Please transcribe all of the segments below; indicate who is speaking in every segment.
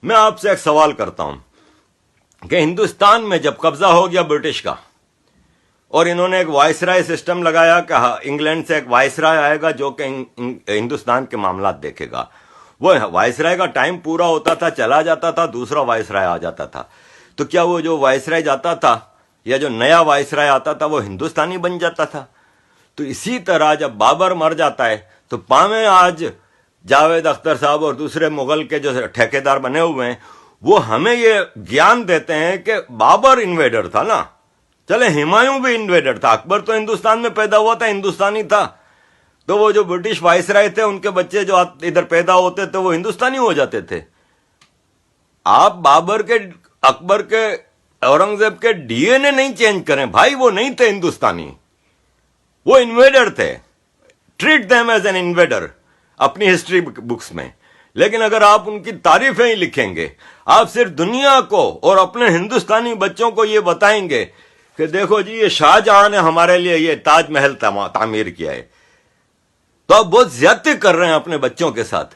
Speaker 1: میں آپ سے ایک سوال کرتا ہوں کہ ہندوستان میں جب قبضہ ہو گیا برٹش کا اور انہوں نے ایک وائسرائے سسٹم لگایا کہ انگلینڈ سے ایک وائسرائے آئے گا جو کہ ہندوستان کے معاملات دیکھے گا، وہ وائسرائے کا ٹائم پورا ہوتا تھا، چلا جاتا تھا، دوسرا وائسرائے آ جاتا تھا، تو کیا وہ جو وائسرائے جاتا تھا یا جو نیا وائسرائے آتا تھا وہ ہندوستانی بن جاتا تھا؟ تو اسی طرح جب بابر مر جاتا ہے تو پاویں آج جاوید اختر صاحب اور دوسرے مغل کے جو ٹھیکیدار بنے ہوئے ہیں وہ ہمیں یہ گیان دیتے ہیں کہ بابر انویڈر تھا نا، چلے ہمایوں بھی انویڈر تھا، اکبر تو ہندوستان میں پیدا ہوا تھا، ہندوستانی تھا، تو وہ جو برٹش وائسرائے تھے ان کے بچے جو ادھر پیدا ہوتے تھے وہ ہندوستانی ہو جاتے تھے۔ آپ بابر کے، اکبر کے، اورنگزیب کے ڈی این اے نہیں چینج کریں بھائی، وہ نہیں تھے ہندوستانی، وہ انویڈر تھے، treat them as an invader اپنی ہسٹری بکس میں۔ لیکن اگر آپ ان کی تعریفیں ہی لکھیں گے، آپ صرف دنیا کو اور اپنے ہندوستانی بچوں کو یہ بتائیں گے کہ دیکھو جی یہ شاہ جہاں نے ہمارے لیے یہ تاج محل تعمیر کیا ہے، تو آپ بہت زیادتی کر رہے ہیں اپنے بچوں کے ساتھ،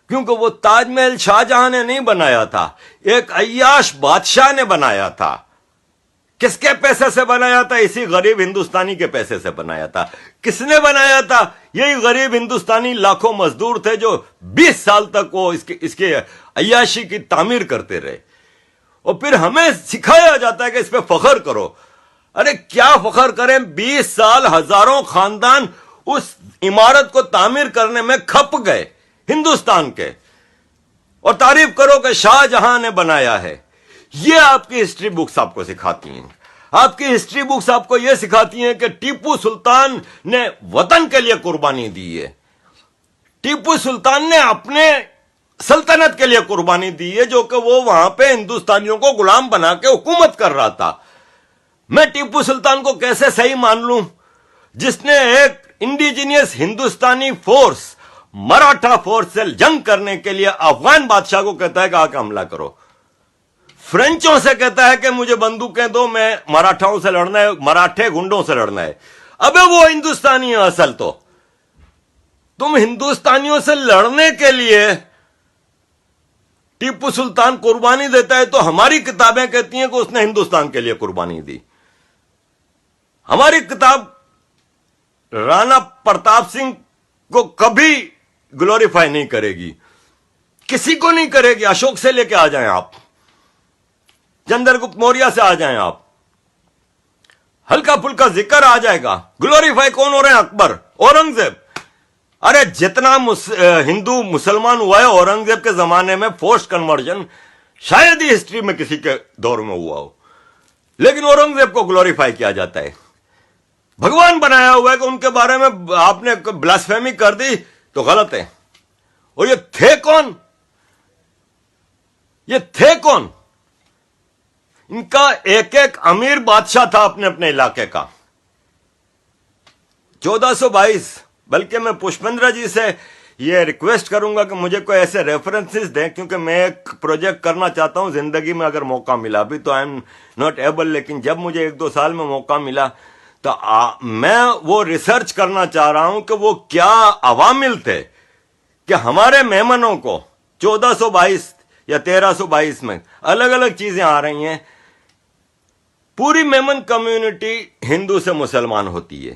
Speaker 1: کیونکہ وہ تاج محل شاہ جہاں نے نہیں بنایا تھا، ایک عیاش بادشاہ نے بنایا تھا۔ کس کے پیسے سے بنایا تھا؟ اسی غریب ہندوستانی کے پیسے سے بنایا تھا۔ کس نے بنایا تھا؟ یہی غریب ہندوستانی لاکھوں مزدور تھے جو 20 سال تک وہ اس کے عیاشی کی تعمیر کرتے رہے، اور پھر ہمیں سکھایا جاتا ہے کہ اس پہ فخر کرو۔ ارے کیا فخر کریں؟ 20 سال ہزاروں خاندان اس عمارت کو تعمیر کرنے میں کھپ گئے ہندوستان کے، اور تعریف کرو کہ شاہ جہاں نے بنایا ہے۔ یہ آپ کی ہسٹری بکس آپ کو سکھاتی ہیں۔ آپ کی ہسٹری بکس آپ کو یہ سکھاتی ہیں کہ ٹیپو سلطان نے وطن کے لیے قربانی دی ہے، ٹیپو سلطان نے اپنے سلطنت کے لیے قربانی دی ہے، جو کہ وہ وہاں پہ ہندوستانیوں کو غلام بنا کے حکومت کر رہا تھا۔ میں ٹیپو سلطان کو کیسے صحیح مان لوں جس نے ایک انڈیجینئس ہندوستانی فورس، مراٹھا فورس سے جنگ کرنے کے لیے افغان بادشاہ کو کہتا ہے کہ آ کے حملہ کرو، فرینچوں سے کہتا ہے کہ مجھے بندوقیں دو، میں مراٹھاؤں سے لڑنا ہے، مراٹھے گنڈوں سے لڑنا ہے۔ ابے وہ ہندوستانی ہے اصل تو، تم ہندوستانیوں سے لڑنے کے لیے ٹیپو سلطان قربانی دیتا ہے تو ہماری کتابیں کہتی ہیں کہ اس نے ہندوستان کے لیے قربانی دی۔ ہماری کتاب رانا پرتاپ سنگھ کو کبھی گلوریفائی نہیں کرے گی، کسی کو نہیں کرے گی۔ اشوک سے لے کے آ جائیں آپ، چندر گپت موریہ سے آ جائیں آپ، ہلکا پھلکا ذکر آ جائے گا۔ گلوریفائی کون ہو رہے ہیں؟ اکبر، اورنگزیب۔ ارے جتنا ہندو مسلمان ہوا ہے اورنگزیب کے زمانے میں فورسڈ کنورژن شاید ہی ہسٹری میں کسی کے دور میں ہوا ہو، لیکن اورنگزیب کو گلوریفائی کیا جاتا ہے، بھگوان بنایا ہوا ہے کہ ان کے بارے میں آپ نے بلاسفیمی کر دی تو غلط ہے۔ اور یہ تھے کون؟ یہ تھے کون؟ ان کا ایک ایک امیر بادشاہ تھا اپنے اپنے علاقے کا۔ 1422، بلکہ میں پشپندر جی سے یہ ریکویسٹ کروں گا کہ مجھے کوئی ایسے ریفرنسز دیں، کیونکہ میں ایک پروجیکٹ کرنا چاہتا ہوں زندگی میں، اگر موقع ملا، ابھی تو آئی ایم ناٹ ایبل، لیکن جب مجھے 1-2 سال میں موقع ملا تو میں وہ ریسرچ کرنا چاہ رہا ہوں کہ وہ کیا عوامل تھے کہ ہمارے میمنوں کو 1422 یا 1322 میں الگ الگ چیزیں آ رہی ہیں۔ پوری میمن کمیونٹی ہندو سے مسلمان ہوتی ہے۔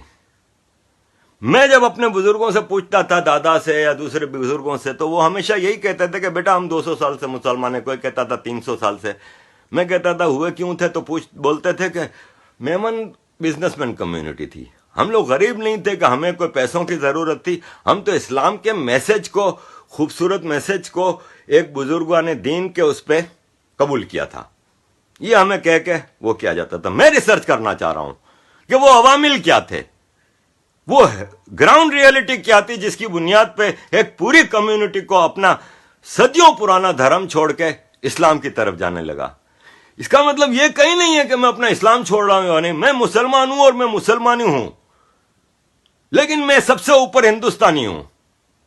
Speaker 1: میں جب اپنے بزرگوں سے پوچھتا تھا، دادا سے یا دوسرے بزرگوں سے، تو وہ ہمیشہ یہی کہتے تھے کہ بیٹا ہم 200 سال سے مسلمان ہیں، کوئی کہتا تھا 300 سال سے۔ میں کہتا تھا ہوئے کیوں تھے؟ تو بولتے تھے کہ میمن بزنس مین کمیونٹی تھی، ہم لوگ غریب نہیں تھے کہ ہمیں کوئی پیسوں کی ضرورت تھی، ہم تو اسلام کے میسج کو، خوبصورت میسج کو ایک بزرگان دین کے اس پہ قبول کیا تھا۔ یہ ہمیں کہہ کے وہ کیا جاتا تھا۔ میں ریسرچ کرنا چاہ رہا ہوں کہ وہ عوامل کیا تھے، وہ گراؤنڈ ریئلٹی کیا تھی جس کی بنیاد پہ ایک پوری کمیونٹی کو اپنا صدیوں پرانا دھرم چھوڑ کے اسلام کی طرف جانے لگا۔ اس کا مطلب یہ کہیں نہیں ہے کہ میں اپنا اسلام چھوڑ رہا ہوں یا نہیں، میں مسلمان ہوں اور میں مسلمانی ہوں، لیکن میں سب سے اوپر ہندوستانی ہوں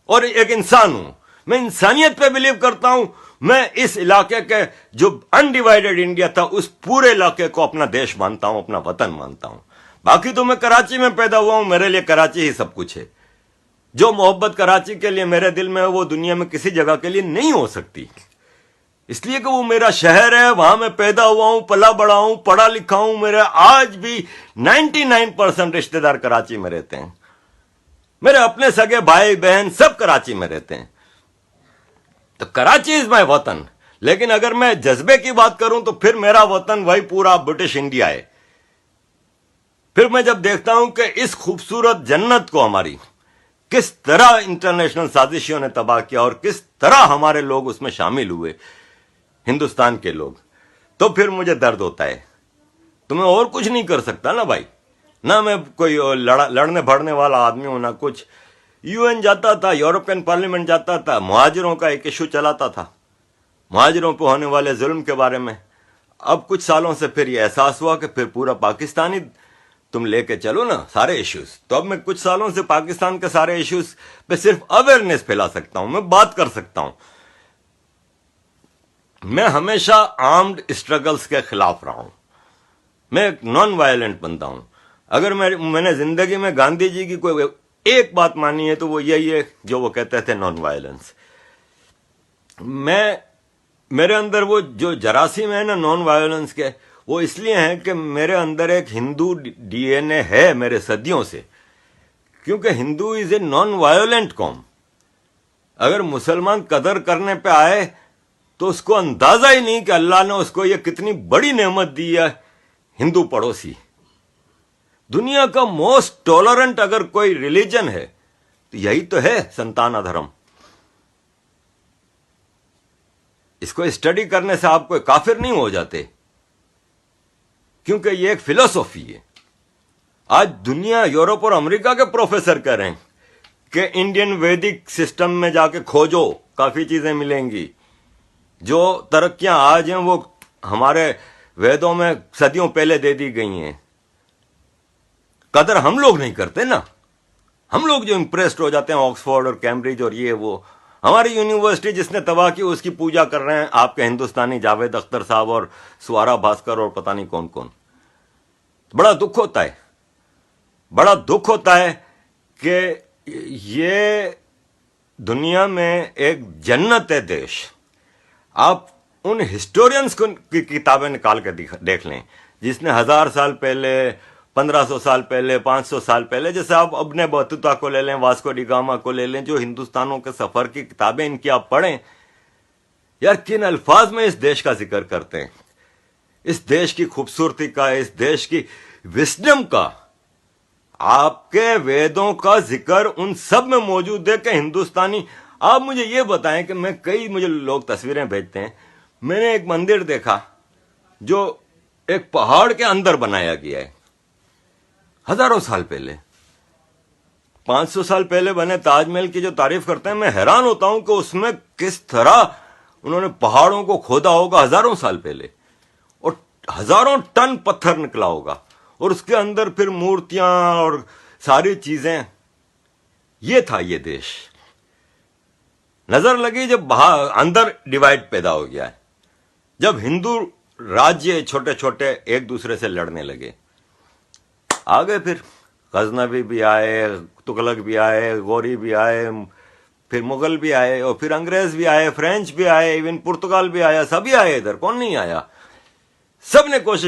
Speaker 1: اور ایک انسان ہوں۔ میں انسانیت پہ بلیو کرتا ہوں۔ میں اس علاقے کے جو انڈیوائیڈڈ انڈیا تھا اس پورے علاقے کو اپنا دیش مانتا ہوں، اپنا وطن مانتا ہوں۔ باقی تو میں کراچی میں پیدا ہوا ہوں، میرے لیے کراچی ہی سب کچھ ہے۔ جو محبت کراچی کے لیے میرے دل میں ہے وہ دنیا میں کسی جگہ کے لیے نہیں ہو سکتی۔ اس لیے کہ وہ میرا شہر ہے, وہاں میں پیدا ہوا ہوں, پلا بڑا ہوں, پڑھا لکھا ہوں. میرے آج بھی 99% رشتہ دار کراچی میں رہتے ہیں. میرے اپنے سگے بھائی بہن سب کراچی میں رہتے ہیں. تو کراچی از مائی وطن. لیکن اگر میں جذبے کی بات کروں تو پھر میرا وطن وہی پورا برٹش انڈیا ہے. پھر میں جب دیکھتا ہوں کہ اس خوبصورت جنت کو ہماری کس طرح انٹرنیشنل سازشوں نے تباہ کیا اور کس طرح ہمارے لوگ اس میں شامل ہوئے, ہندوستان کے لوگ, تو پھر مجھے درد ہوتا ہے. تو میں اور کچھ نہیں کر سکتا نا بھائی. نہ میں کوئی لڑنے بھڑنے والا آدمی ہوں, نہ کچھ. UN جاتا تھا, یورپین پارلیمنٹ جاتا تھا, مہاجروں کا ایک ایشو چلاتا تھا, مہاجروں پہ ہونے والے ظلم کے بارے میں. اب کچھ سالوں سے پھر یہ احساس ہوا کہ پھر پورا پاکستانی تم لے کے چلو نا سارے ایشوز. تو اب میں کچھ سالوں سے پاکستان کے سارے ایشوز پہ صرف اویئرنیس پھیلا سکتا ہوں, میں بات کر سکتا ہوں. میں ہمیشہ آرمڈ اسٹرگلز کے خلاف رہا ہوں. میں ایک نان وائلنٹ بندہ ہوں. اگر میں نے زندگی میں گاندھی جی کی کوئی ایک بات مانی ہے تو وہ یہی ہے جو وہ کہتے تھے, نان وائلنس. میرے اندر وہ جو جراثیم ہے نا نان وائلنس کے, وہ اس لیے ہیں کہ میرے اندر ایک ہندو ڈی این اے ہے میرے صدیوں سے. کیونکہ ہندو از اے نان وائلنٹ قوم. اگر مسلمان قدر کرنے پہ آئے تو اس کو اندازہ ہی نہیں کہ اللہ نے اس کو یہ کتنی بڑی نعمت دی ہے, ہندو پڑوسی. دنیا کا موسٹ ٹالرنٹ اگر کوئی ریلیجن ہے تو یہی تو ہے سنتانا دھرم. اس کو اسٹڈی کرنے سے آپ کوئی کافر نہیں ہو جاتے, کیونکہ یہ ایک فلسفی ہے. آج دنیا, یورپ اور امریکہ کے پروفیسر کہہ رہے ہیں کہ انڈین ویدک سسٹم میں جا کے کھوجو, کافی چیزیں ملیں گی. جو ترقیاں آج ہیں وہ ہمارے ویدوں میں صدیوں پہلے دے دی گئی ہیں. قدر ہم لوگ نہیں کرتے نا. ہم لوگ جو امپریسڈ ہو جاتے ہیں آکسفورڈ اور کیمبرج اور یہ وہ. ہماری یونیورسٹی جس نے تباہ کی اس کی پوجا کر رہے ہیں آپ کے ہندوستانی جاوید اختر صاحب اور سوارا بھاسکر اور پتہ نہیں کون کون. بڑا دکھ ہوتا ہے, بڑا دکھ ہوتا ہے کہ یہ دنیا میں ایک جنت ہے دیش. آپ ان ہسٹورینز کی کتابیں نکال کے دیکھ لیں جس نے 1000 سال پہلے, 1500 سال پہلے, 500 سال پہلے, جیسے آپ ابن بطوطہ کو لے لیں, واسکو ڈی گاما کو لے لیں, جو ہندوستانوں کے سفر کی کتابیں ان کی آپ پڑھیں. یار کن الفاظ میں اس دیش کا ذکر کرتے ہیں, اس دیش کی خوبصورتی کا, اس دیش کی وسڈم کا. آپ کے ویدوں کا ذکر ان سب میں موجود ہے کہ ہندوستانی. آپ مجھے یہ بتائیں کہ مجھے لوگ تصویریں بھیجتے ہیں, میں نے ایک مندر دیکھا جو ایک پہاڑ کے اندر بنایا گیا ہے, ہزاروں سال پہلے, 500 سال پہلے بنے تاج محل کی جو تعریف کرتے ہیں, میں حیران ہوتا ہوں کہ اس میں کس طرح انہوں نے پہاڑوں کو کھودا ہوگا ہزاروں سال پہلے, اور ہزاروں ٹن پتھر نکلا ہوگا, اور اس کے اندر پھر مورتیاں اور ساری چیزیں. یہ تھا یہ دیش. نظر لگی جب اندر ڈیوائڈ پیدا ہو گیا ہے, جب ہندو راجیہ چھوٹے چھوٹے ایک دوسرے سے لڑنے لگے. آگے پھر غزنوی بھی آئے, تغلق بھی آئے, غوری بھی آئے, پھر مغل بھی آئے, اور پھر انگریز بھی آئے, فرینچ بھی آئے, ایون پرتگال بھی آیا, سبھی آئے ادھر. کون نہیں آیا؟ سب نے کوشش